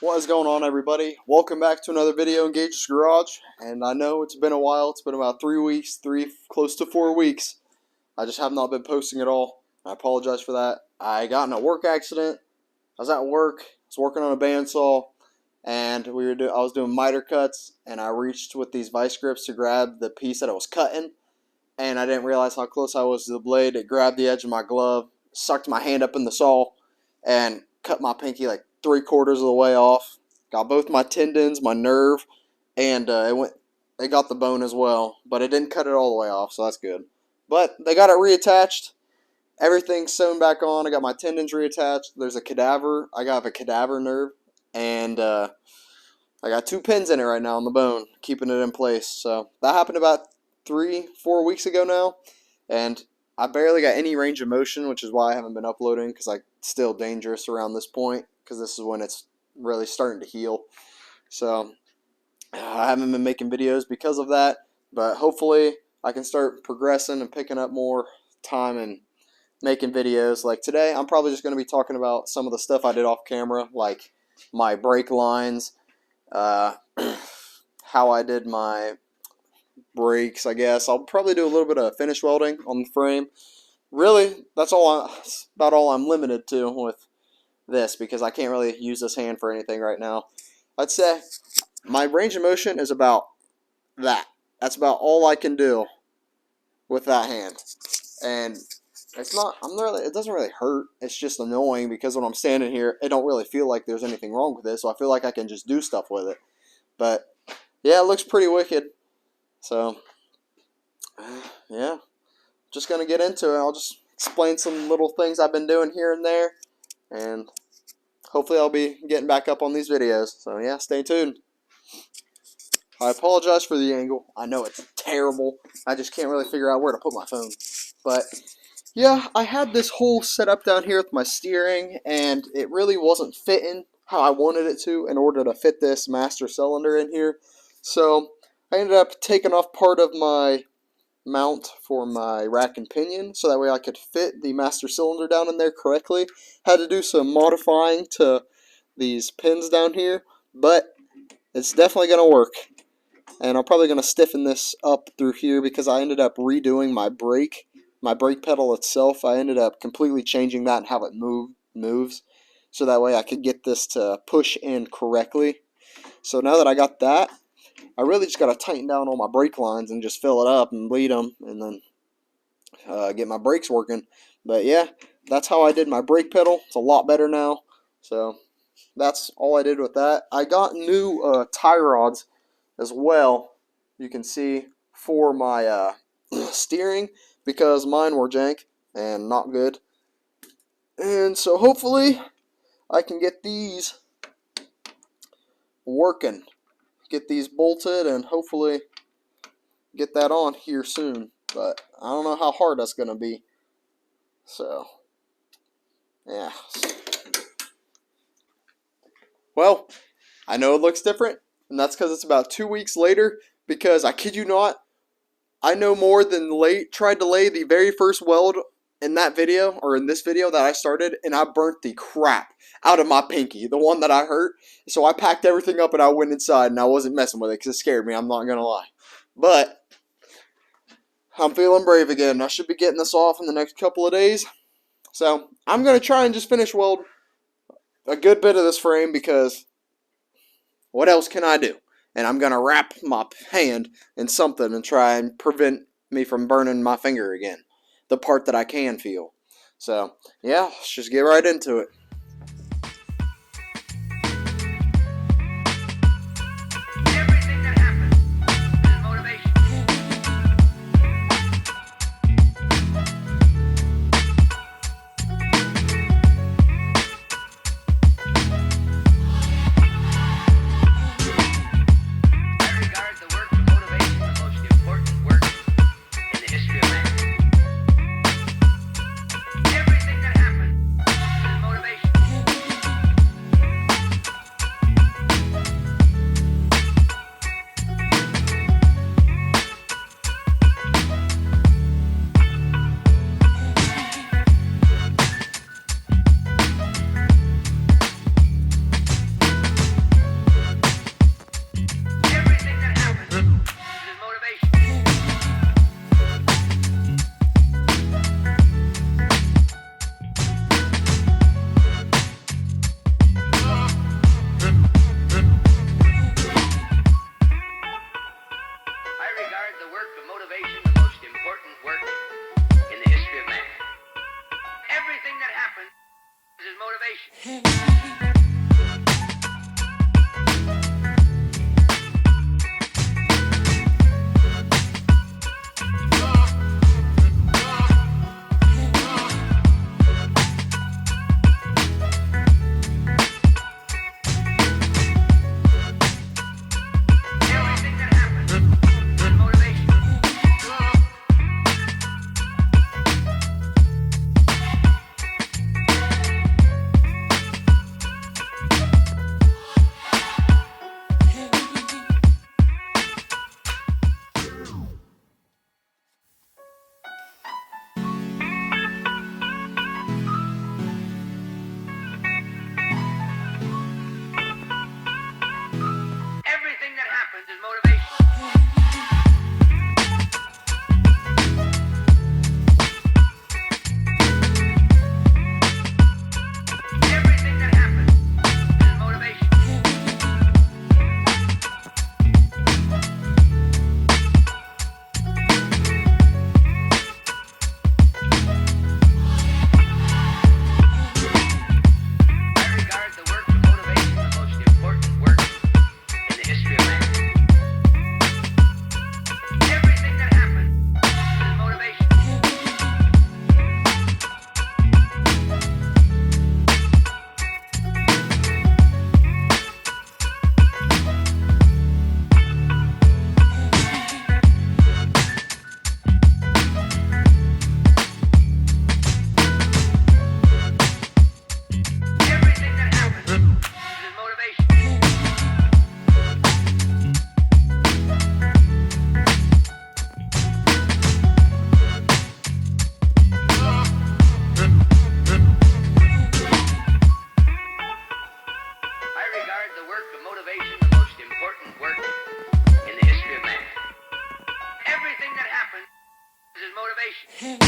What is going on, everybody? Welcome back to another video in Gages.garage. And I know it's been a while. It's been about 3 weeks, close to 4 weeks. I just have not been posting at all. I apologize for that. I got in a work accident. I was at work. I was working on a bandsaw, and I was doing miter cuts, and I reached with these vice grips to grab the piece that I was cutting, and I didn't realize how close I was to the blade. It grabbed the edge of my glove, sucked my hand up in the saw, and cut my pinky like 3/4 of the way off. Got both my tendons, my nerve, and it got the bone as well, but it didn't cut it all the way off, so that's good. But they got it reattached. Everything's sewn back on. I got my tendons reattached. There's a cadaver. I got a cadaver nerve, and I got 2 pins in it right now on the bone, keeping it in place. So that happened about 3-4 weeks ago now, and I barely got any range of motion, which is why I haven't been uploading, because it's still dangerous around this point, because this is when it's really starting to heal. So I haven't been making videos because of that, but hopefully I can start progressing and picking up more time and making videos. Like today, I'm probably just going to be talking about some of the stuff I did off camera, like my brake lines, how I did my brakes, I guess. I'll probably do a little bit of finish welding on the frame. Really, that's about all I'm limited to with this, because I can't really use this hand for anything right now. I'd say my range of motion is about that. That's about all I can do with that hand. And it doesn't really hurt. It's just annoying because when I'm standing here, it don't really feel like there's anything wrong with it, so I feel like I can just do stuff with it. But yeah, it looks pretty wicked. So yeah, just gonna get into it. I'll just explain some little things I've been doing here and there, and hopefully I'll be getting back up on these videos. So yeah, stay tuned. I apologize for the angle. I know it's terrible. I just can't really figure out where to put my phone. But yeah, I had this whole setup down here with my steering, and it really wasn't fitting how I wanted it to in order to fit this master cylinder in here. So I ended up taking off part of my mount for my rack and pinion, so that way I could fit the master cylinder down in there correctly. Had to do some modifying to these pins down here, but it's definitely going to work. And I'm probably going to stiffen this up through here, because I ended up redoing my brake pedal itself. I ended up completely changing that and how it moves, so that way I could get this to push in correctly. So now that I got that, I really just got to tighten down all my brake lines and just fill it up and bleed them, and then get my brakes working. But yeah, that's how I did my brake pedal. It's a lot better now. So that's all I did with that. I got new tie rods as well, you can see, for my steering, because mine were jank and not good. And so hopefully I can get these working. Get these bolted and hopefully get that on here soon, but I don't know how hard that's gonna be. So yeah, well, I know it looks different, and that's because it's about 2 weeks later, because I kid you not, I no more than tried to lay the very first weld in that video, or in this video that I started, and I burnt the crap out of my pinky, the one that I hurt. So I packed everything up and I went inside, and I wasn't messing with it because it scared me, I'm not gonna lie. But I'm feeling brave again. I should be getting this off in the next couple of days. So I'm gonna try and just finish weld a good bit of this frame, because what else can I do? And I'm gonna wrap my hand in something and try and prevent me from burning my finger again, the part that I can feel. So yeah, let's just get right into it. Everything that happens is motivation. regard the work of motivation the most important work in the history of man. Everything that happens is motivation.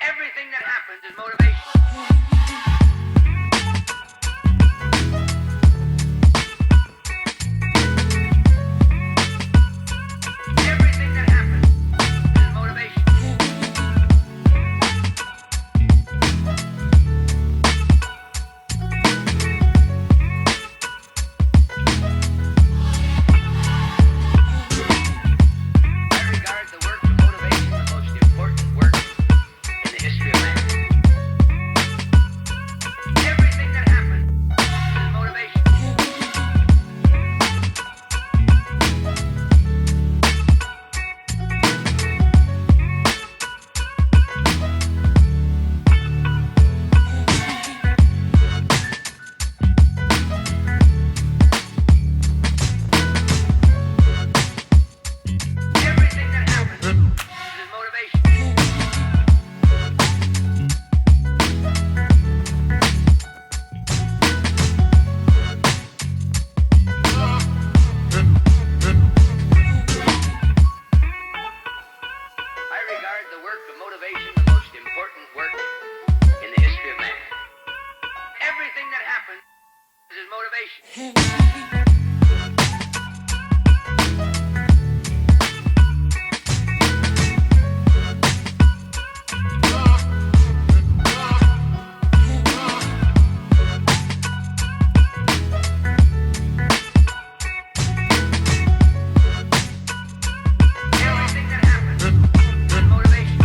Everything that happens is motivation. Everything that happens is motivation. I regard the work of motivation the most important work in the history of man. Everything that happens is motivation. Everything that happens is motivation. I regard the work of motivation the most important work in the history of man. Everything that happens is motivation. Everything that happens is motivation.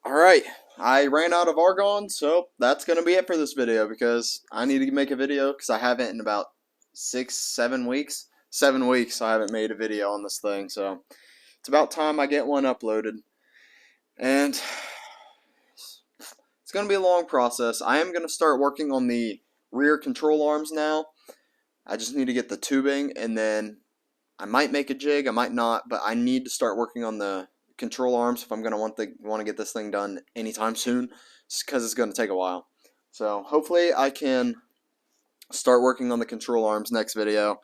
Alright, I ran out of argon, so that's going to be it for this video because I need to make a video because I haven't in about 7 weeks. 7 weeks I haven't made a video on this thing, so it's about time I get one uploaded. And it's going to be a long process. I am going to start working on the rear control arms now. I just need to get the tubing, and then I might make a jig, I might not, but I need to start working on the control arms if I'm going to want to get this thing done anytime soon, because it's going to take a while. So hopefully I can start working on the control arms next video,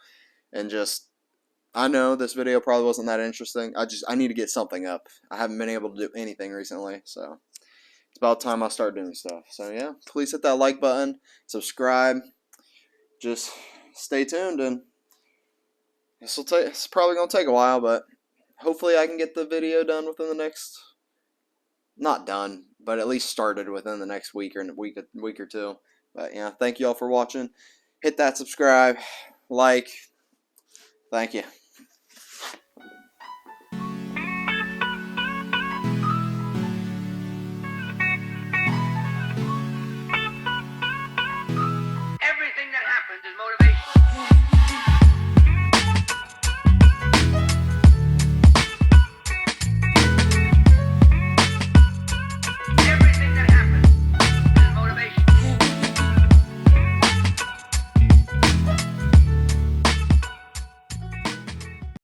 and just, I know this video probably wasn't that interesting. I need to get something up. I haven't been able to do anything recently, so it's about time I start doing stuff. So yeah, please hit that like button, subscribe, just stay tuned, and it's probably going to take a while, but hopefully I can get the video done within the next, not done, but at least started within the next week or two. But yeah, thank you all for watching. Hit that subscribe, like, thank you.